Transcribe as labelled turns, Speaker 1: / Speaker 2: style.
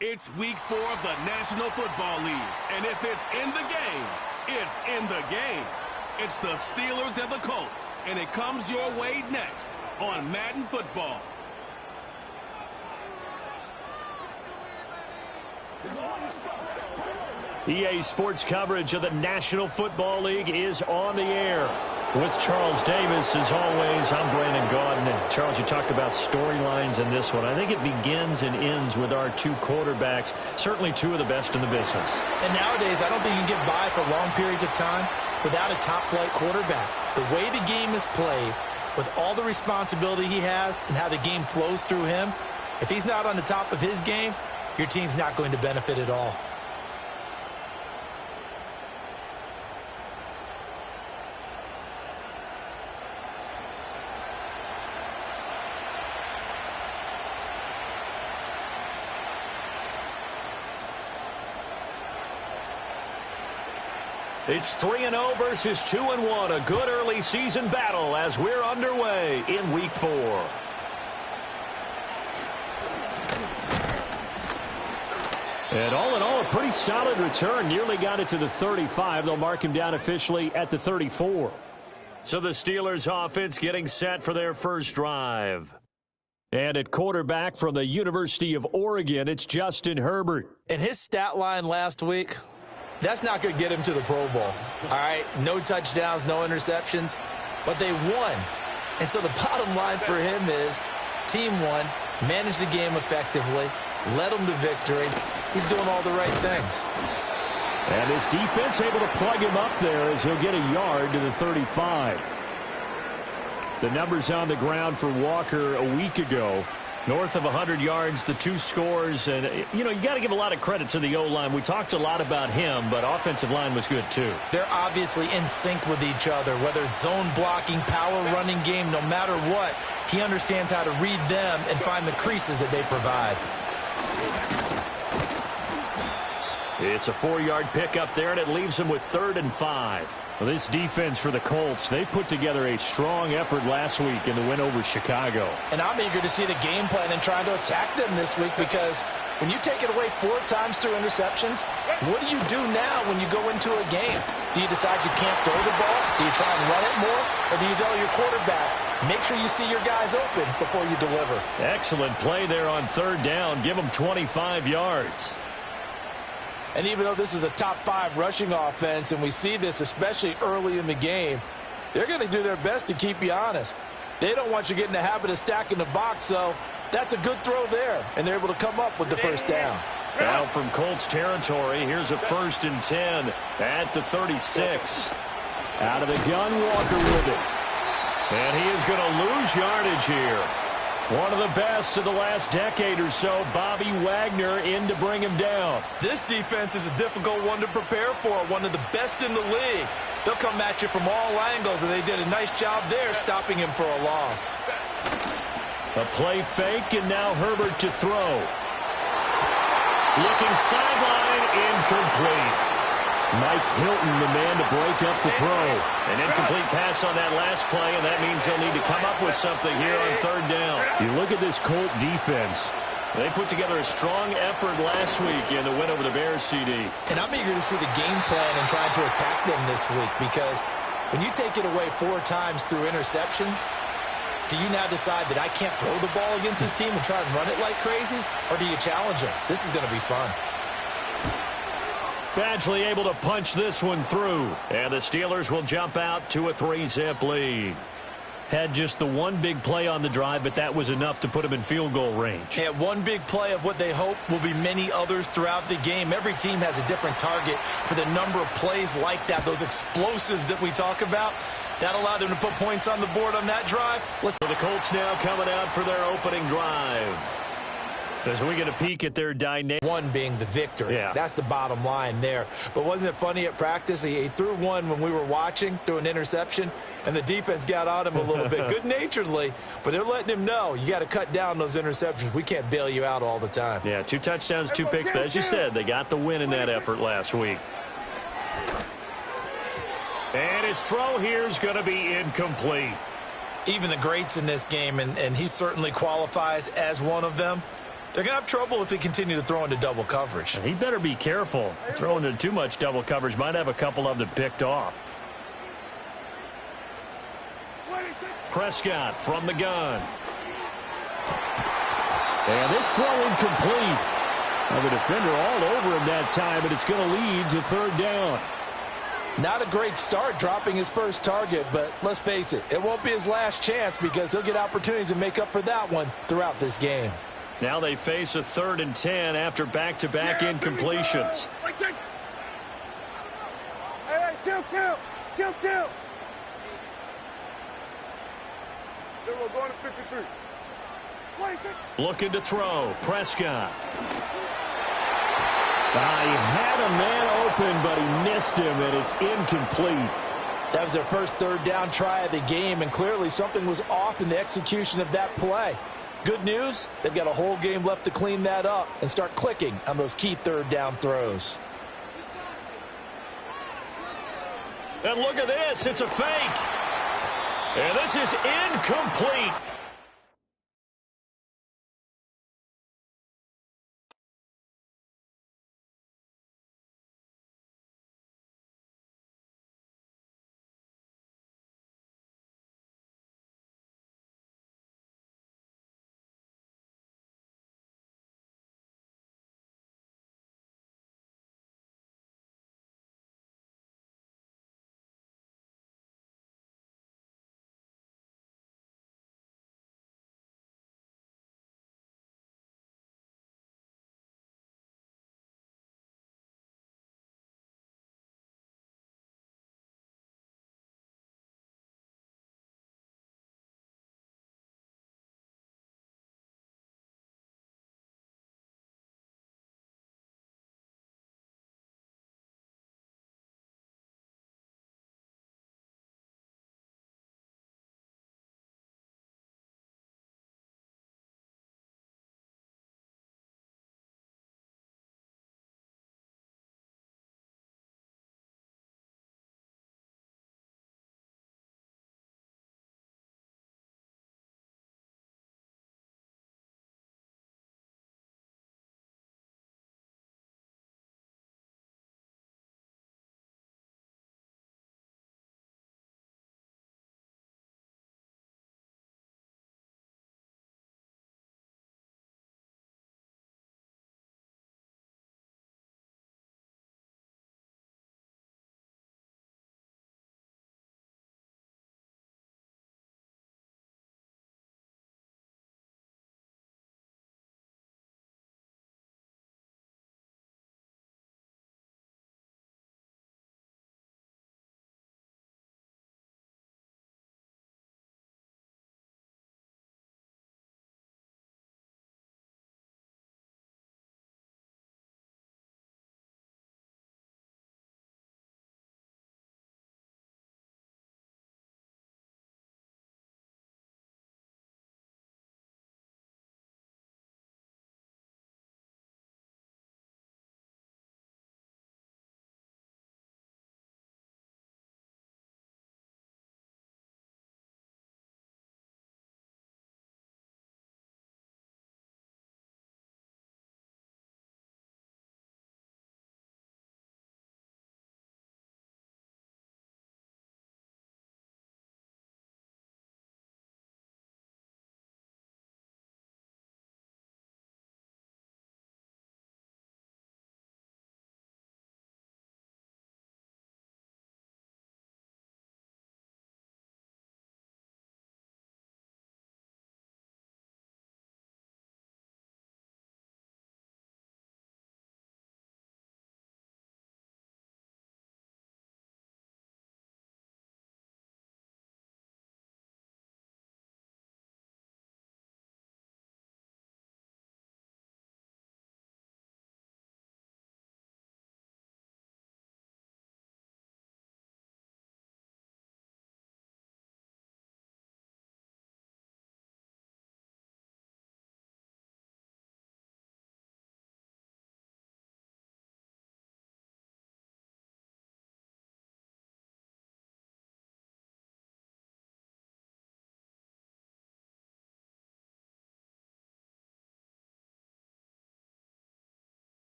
Speaker 1: It's week 4 of the National Football League, and if it's in the game, it's in the game. It's the Steelers and the Colts, and it comes your way next on Madden Football.
Speaker 2: EA Sports coverage of the National Football League is on the air. With Charles Davis, as always, I'm Brandon Gaudin. Charles, you talked about storylines in this one. I think it begins and ends with our two quarterbacks, certainly two of the best in the business.
Speaker 3: And nowadays, I don't think you can get by for long periods of time without a top-flight quarterback. The way the game is played, with all the responsibility he has and how the game flows through him, if he's not on the top of his game, your team's not going to benefit at all.
Speaker 2: It's 3-0 versus 2-1, a good early season battle as we're underway in Week 4. And all in all, a pretty solid return. Nearly got it to the 35. They'll mark him down officially at the 34. So the Steelers offense getting set for their first drive. And at quarterback from the University of Oregon, it's Justin Herbert.
Speaker 3: And his stat line last week, that's not going to get him to the Pro Bowl. All right, no touchdowns, no interceptions, but they won. And so the bottom line for him is team won, managed the game effectively, led them to victory. He's doing all the right things.
Speaker 2: And his defense able to plug him up there as he'll get a yard to the 35. The numbers on the ground for Walker a week ago. North of 100 yards, the 2 scores, and, you got to give a lot of credit to the O-line. We talked a lot about him, but offensive line was good, too.
Speaker 3: They're obviously in sync with each other, whether it's zone blocking, power running game, no matter what. He understands how to read them and find the creases that they provide.
Speaker 2: It's a 4-yard pickup there, and it leaves him with 3rd and 5. Well, this defense for the Colts, they put together a strong effort last week in the win over Chicago.
Speaker 3: And I'm eager to see the game plan and trying to attack them this week, because when you take it away 4 times through interceptions, what do you do now when you go into a game? Do you decide you can't throw the ball? Do you try and run it more? Or do you tell your quarterback, make sure you see your guys open before you deliver?
Speaker 2: Excellent play there on 3rd down. Give them 25 yards.
Speaker 4: And even though this is a top 5 rushing offense, and we see this especially early in the game, they're going to do their best to keep you honest. They don't want you to get in the habit of stacking the box, so that's a good throw there, and they're able to come up with the first down.
Speaker 2: Now from Colts territory, here's a 1st and 10 at the 36. Out of the gun, Walker with it. And he is going to lose yardage here. One of the best of the last decade or so, Bobby Wagner in to bring him down.
Speaker 3: This defense is a difficult one to prepare for, one of the best in the league. They'll come at you from all angles, and they did a nice job there stopping him for a loss.
Speaker 2: A play fake, and now Herbert to throw. Looking sideline, incomplete. Mike Hilton, the man to break up the throw. An incomplete pass on that last play, and that means they'll need to come up with something here on 3rd down. You look at this Colt defense. They put together a strong effort last week in the win over the Bears, CD.
Speaker 3: And I'm eager to see the game plan and trying to attack them this week, because when you take it away 4 times through interceptions, do you now decide that I can't throw the ball against this team and try and run it like crazy? Or do you challenge them? This is going to be fun.
Speaker 2: Badgley able to punch this one through. And the Steelers will jump out to a 3-zip lead. Had just the one big play on the drive, but that was enough to put them in field goal range.
Speaker 3: Yeah, one big play of what they hope will be many others throughout the game. Every team has a different target for the number of plays like that, those explosives that we talk about. That allowed them to put points on the board on that drive.
Speaker 2: So the Colts now coming out for their opening drive. As we get a peek at their dynamic.
Speaker 3: One being the victory.
Speaker 2: Yeah.
Speaker 3: That's the bottom line there. But wasn't it funny at practice? He threw one when we were watching, threw an interception, and the defense got on him a little bit. Good-naturedly, but they're letting him know, you got to cut down those interceptions. We can't bail you out all the time.
Speaker 2: Yeah, 2 touchdowns, 2 picks, but as you said, they got the win in that effort last week. And his throw here is going to be incomplete.
Speaker 3: Even the greats in this game, and he certainly qualifies as one of them, They're going to have trouble if they continue to throw into double coverage.
Speaker 2: He better be careful. Throwing into too much double coverage might have a couple of them picked off. Prescott from the gun. And this throw incomplete. Well, the defender all over him that time, but it's going to lead to third down.
Speaker 3: Not a great start dropping his first target, but let's face it, it won't be his last chance because he'll get opportunities to make up for that one throughout this game.
Speaker 2: Now they face a 3rd and 10 after back-to-back incompletions.
Speaker 5: Hey, kill. We're going to 53.
Speaker 2: Looking to throw. Prescott. He had a man open, but he missed him, and it's incomplete.
Speaker 4: That was their first 3rd down try of the game, and clearly something was off in the execution of that play. Good news, they've got a whole game left to clean that up and start clicking on those key 3rd down throws.
Speaker 2: And look at this. It's a fake. And this is incomplete.